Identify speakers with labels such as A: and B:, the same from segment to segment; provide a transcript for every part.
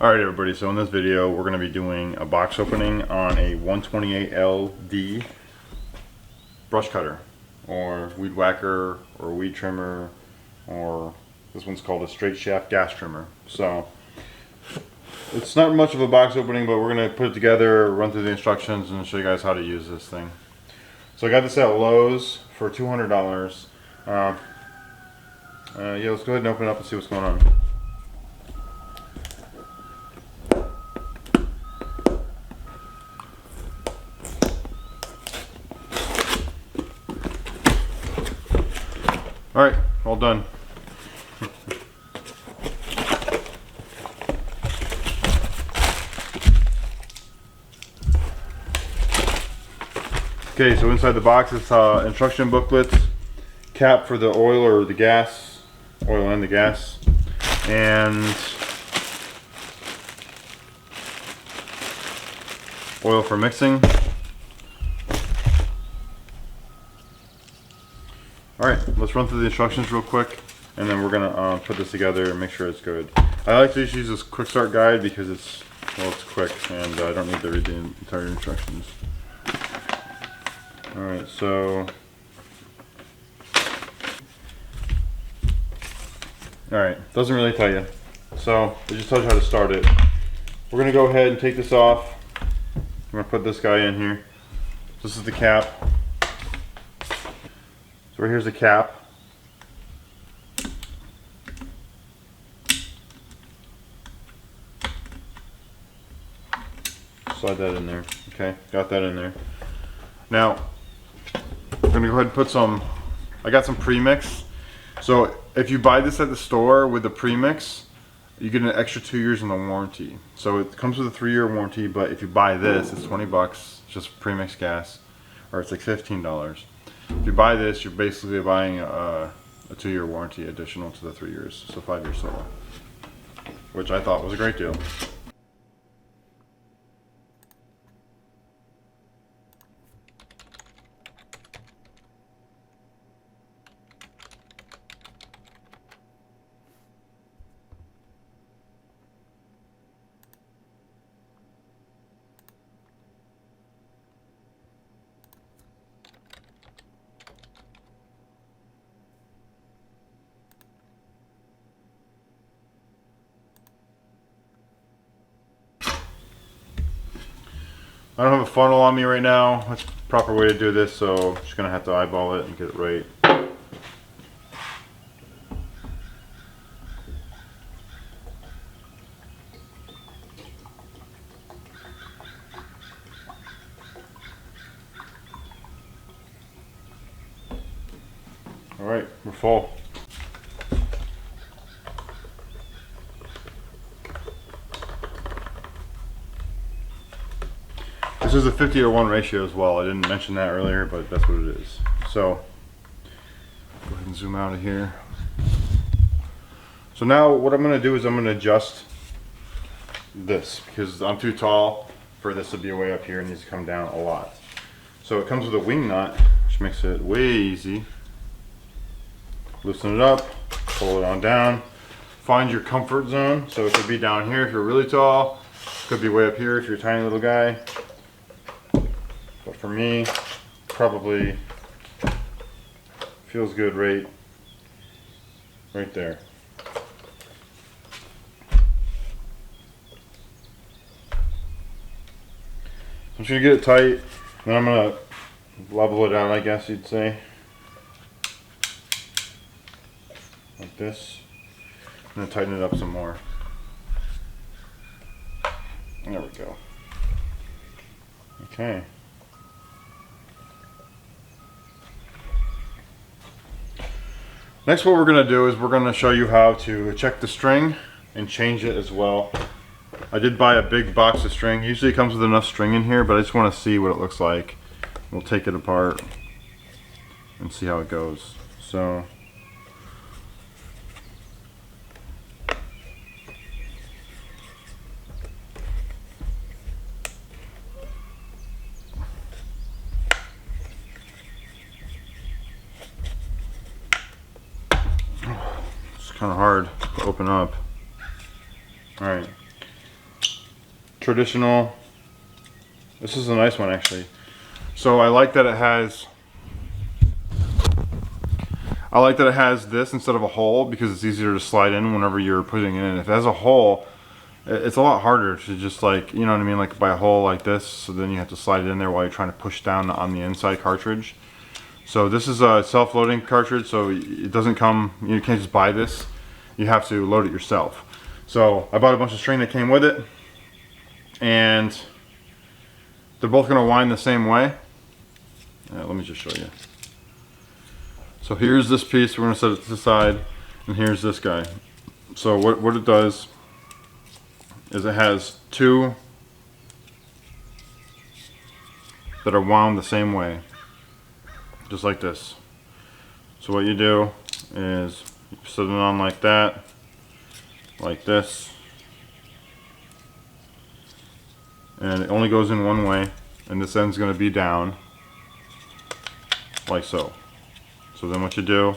A: Alright everybody, so in this video we're going to be doing a box opening on a 128LD brush cutter or weed whacker or weed trimmer, or this one's called a straight shaft gas trimmer. So it's not much of a box opening, but we're going to put it together, run through the instructions, and show you guys how to use this thing. So I got this at Lowe's for $200. Yeah, let's go ahead and open it up and see what's going on. Alright, all done. Okay, so inside the box it's instruction booklets, cap for the oil or the gas, oil and the gas, and oil for mixing. Alright, let's run through the instructions real quick, and then we're going to put this together and make sure it's good. I like to just use this quick start guide because it's quick and I don't need to read the entire instructions. Alright, so... Alright, doesn't really tell you. So, it just tells you how to start it. We're going to go ahead and take this off. I'm going to put this guy in here. This is the cap. So right here's the cap. Slide that in there. Okay, got that in there. Now, I'm gonna go ahead and put some, I got some premix. So if you buy this at the store with the premix, you get an extra 2 years in the warranty. So it comes with a 3-year warranty, but if you buy this, it's 20 bucks, just premix gas, or it's like $15. If you buy this, you're basically buying a 2-year warranty additional to the 3 years, so 5 years total, which I thought was a great deal. I don't have a funnel on me right now. That's the proper way to do this, so I'm just going to have to eyeball it and get it right. Alright, we're full. This is a 50-to-1 ratio as well. I didn't mention that earlier, but that's what it is. So, go ahead and zoom out of here. So now what I'm going to do is I'm going to adjust this because I'm too tall for this to be way up here. It needs to come down a lot. So it comes with a wing nut, which makes it way easy. Loosen it up, pull it on down. Find your comfort zone. So it could be down here if you're really tall. It could be way up here if you're a tiny little guy. But for me, probably feels good right there. So I'm just gonna get it tight, then I'm gonna level it out, I guess you'd say, like this. I'm gonna tighten it up some more. There we go. Okay. Next, what we're going to do is we're going to show you how to check the string and change it as well. I did buy a big box of string. Usually it comes with enough string in here, but I just want to see what it looks like. We'll take it apart and see how it goes. So, kind of hard to open up. Alright, traditional. This is a nice one actually. So I like that it has this instead of a hole, because it's easier to slide in whenever you're putting it in. If it has a hole, it's a lot harder to just, like, you know what I mean, like by a hole like this, so then you have to slide it in there while you're trying to push down on the inside cartridge. So this is a self-loading cartridge, so it doesn't come, you can't just buy this, you have to load it yourself. So I bought a bunch of string that came with it, and they're both going to wind the same way. Let me just show you. So here's this piece, we're going to set it to the side, and here's this guy. So what it does is it has two that are wound the same way, just like this. So what you do is you set it on like that, like this, and it only goes in one way, and this end's going to be down like so. So then what you do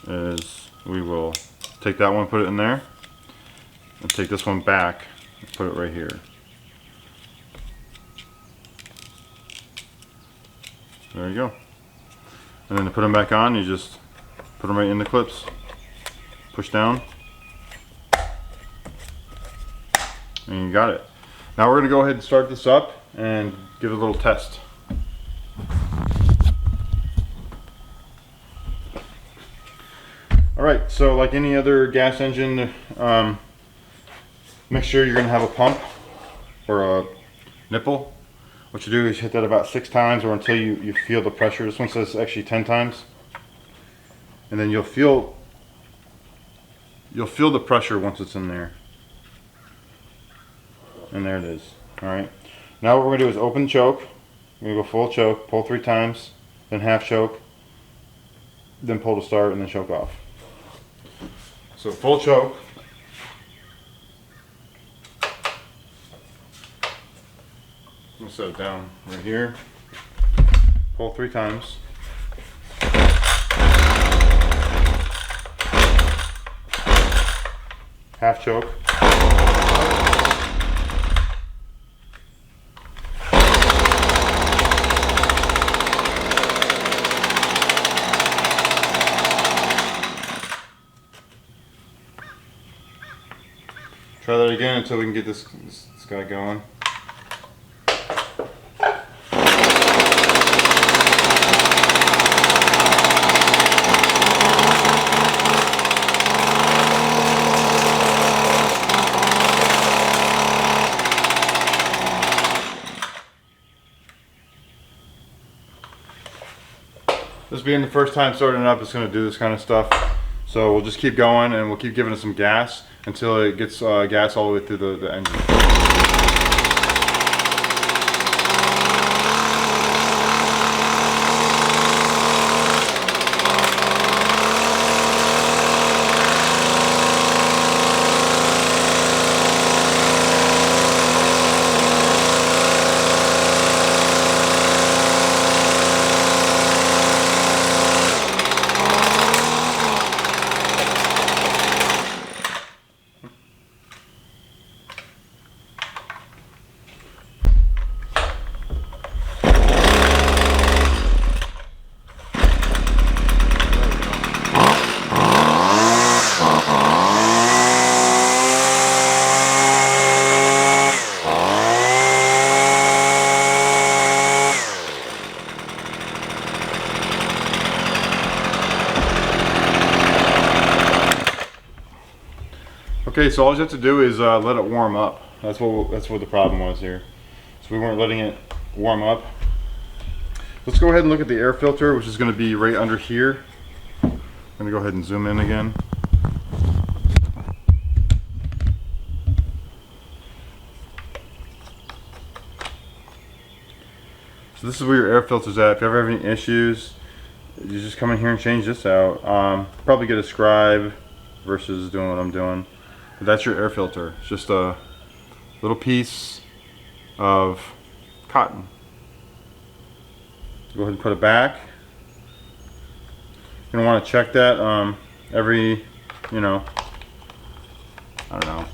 A: is we will take that one, put it in there, and take this one back and put it right here. There you go. And then to put them back on, you just put them right in the clips. Push down. And you got it. Now we're going to go ahead and start this up and give it a little test. Alright, so like any other gas engine mixture, you're going to have a pump or a nipple. What you do is hit that about 6 times, or until you feel the pressure. This one says actually 10 times. And then you'll feel the pressure once it's in there. And there it is. Alright. Now what we're going to do is open choke. We're going to go full choke, pull 3 times, then half choke, then pull to start, and then choke off. So full choke. I'm going to set it down right here. Pull 3 times. Half choke. Try that again until we can get this guy going. This being the first time starting it up, it's going to do this kind of stuff. So we'll just keep going, and we'll keep giving it some gas until it gets gas all the way through the engine. Okay, so all you have to do is let it warm up. That's what the problem was here. So we weren't letting it warm up. Let's go ahead and look at the air filter, which is going to be right under here. I'm going to go ahead and zoom in again. So this is where your air filter's at. If you ever have any issues, you just come in here and change this out. Probably get a scribe versus doing what I'm doing. But that's your air filter. It's just a little piece of cotton. Go ahead and put it back. You're gonna want to check that every, I don't know,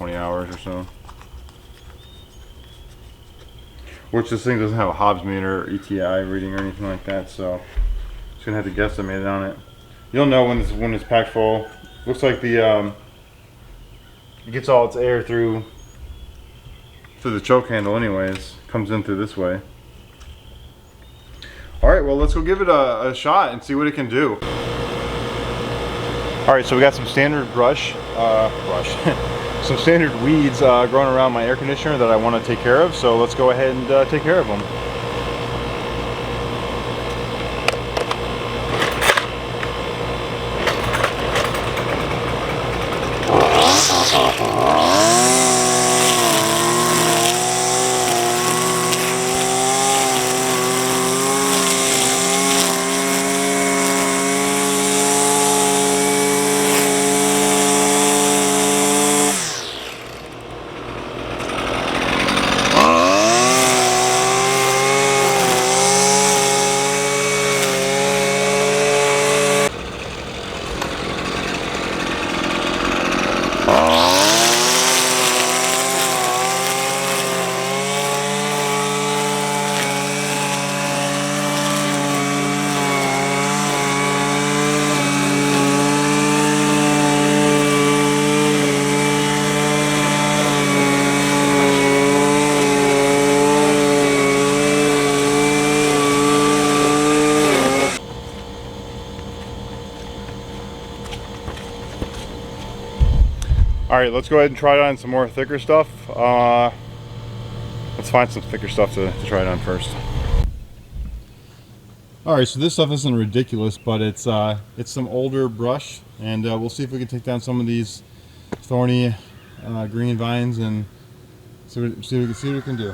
A: 20 hours or so. Which this thing doesn't have a Hobbs meter or ETI reading or anything like that, so just gonna have to guesstimate it on it. You'll know when it's packed full. Looks like the it gets all its air through the choke handle anyways. Comes in through this way. Alright, well let's go give it a shot and see what it can do. Alright, so we got some standard some standard weeds growing around my air conditioner that I want to take care of, so let's go ahead and take care of them. Alright, let's go ahead and try it on some more thicker stuff. Let's find some thicker stuff to try it on first. Alright, so this stuff isn't ridiculous, but it's some older brush, and we'll see if we can take down some of these thorny green vines and see what we can do.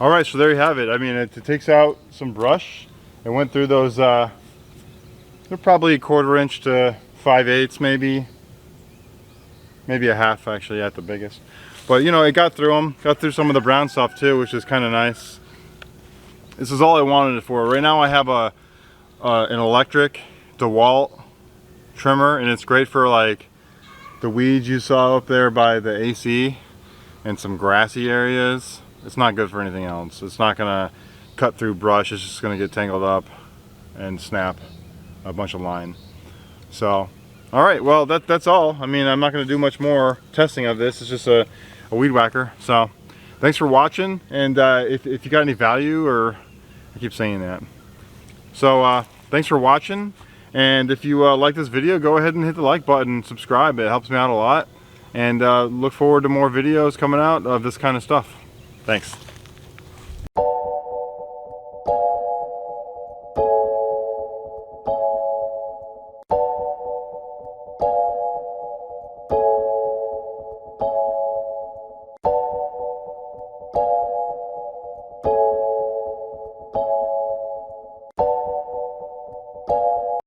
A: Alright, so there you have it. I mean, it takes out some brush. It went through those, they're probably 1/4 inch to 5/8 maybe a half actually at the biggest. But you know, it got through them, got through some of the brown stuff too, which is kind of nice. This is all I wanted it for. Right now I have an electric DeWalt trimmer, and it's great for like the weeds you saw up there by the AC and some grassy areas. It's not good for anything else. It's not gonna cut through brush. It's just gonna get tangled up and snap a bunch of line. So, all right, well that's all. I mean, I'm not gonna do much more testing of this. It's just a weed whacker. So, thanks for watching. And if you got any value, or I keep saying that. So, thanks for watching. And if you like this video, go ahead and hit the like button, subscribe. It helps me out a lot. And look forward to more videos coming out of this kind of stuff. Thanks.